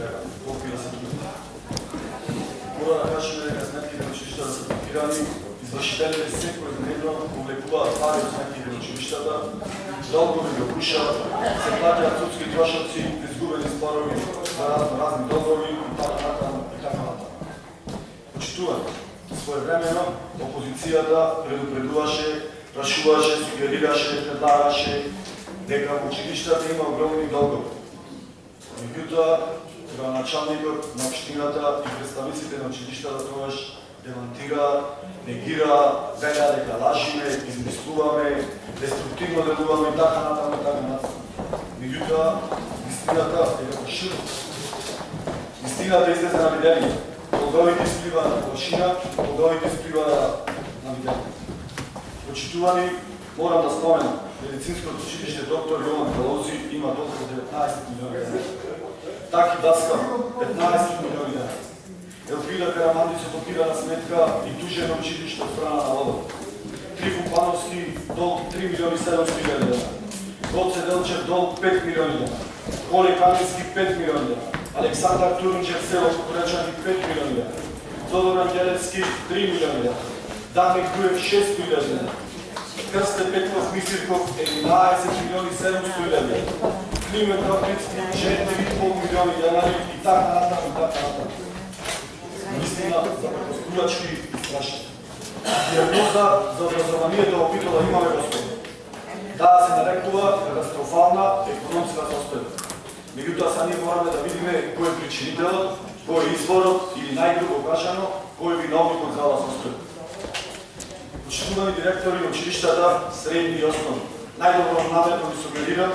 треба. Оквира се тук. Мора да кажем дека сметките на училиштата да се блокирани, извршителите секој дневно повлекуваат пари од сметките на училиштата, долгови го пушат, се плаќаат судски трошоци, изгубени спорови за разни долгови и така натаму. Почитуваме. Своевремено опозицијата предупредуваше, прашуваше, сугерираше, предлагаше дека во училиштата има огромни долгови. Меѓутоа, градоначалникот на општината и представниците на училиштата тогаш демонтира, негира, велеа дека лажиме, измислуваме, деструктивно делуваме и така натаму. Меѓутоа, истината е како шир. Истината излезе на виделие. Долговите исплива на површина, долговите исплива на виделие. Почитувани, морам да споменам, медицинското училиште доктор Јован Калози има долг од 19 милиони евра. Таки Даскал 15 милиони евра. Елфида Карамандица блокирана сметка и тужено училиште од страна на Лодов. Трифон Пановски долг 3 милиони 700 хиляди евра. Гоце Делчев долг 5 милиони евра. Коле Каменски 5 милиони евра. Александар Турунчев село Кукуречани 5 милиони евра. Тодор Ангелевски 3 милиони евра. Дамир Груев 6 милиони евра. Крсте Петров Мисирков 11 милиони 700 хиляди евра. Климент Рапницки 4,5 милиони евра и така натаму. Наистина, за прекоскурачки и страшни. Диагноза за образованието во Битола имаме, господи. Да се нарекува катастрофална економска состојба. Меѓутоа, сега ние мораме да видиме кој е причинителот, кој е изворот или најгрубо кажано, кој е виновникот за оваа состојба. Почитувани директори на училиштата, средни и основни, најдобронамерно ви сугерирам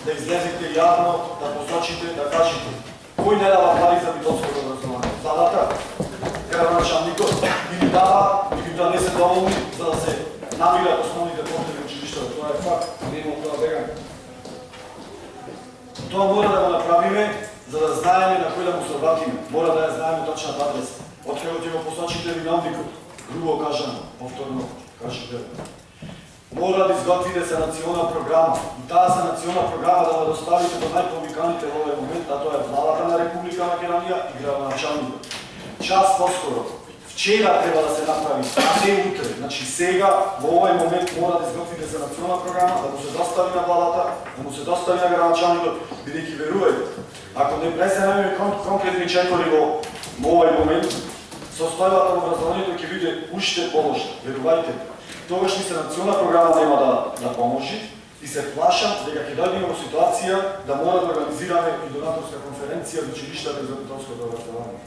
да излезете јавно, да посочите, да кажете кој не дава пари за битолското образование. Владата, градоначалникот или дава, меѓутоа не се доволни за да се намират основните потреби на училиштата. Тоа е факт, не има тоа бегање. Тоа мора да го направиме, за да знаеме на кој да му се обратиме. Мора да ја знаеме точната адреса. Откако ќе го посочите виновникот, грубо кажано, повторно кажете. Мора да изготвите санационална програма. И таа санационална програма да ја доставите до најповиканите во овој момент, а тоа е владата на Република Македонија и градоначалникот. Час поскоро, вчера треба да се направи, а не утре. Значи сега, во овој момент мора да изготвите санационална програма, да му се достави на владата, да му се достави на градоначалникот, бидејќи верувајте, ако не преземеме конкретни чекори во овој момент, состојбата во образованието ќе биде уште полошна, верувајте. Тогаш ни санационална програма нема да поможи и се плашам дека ќе дојдеме во ситуација да мора да организираме и донаторска конференција за училиштата и за битолското образование.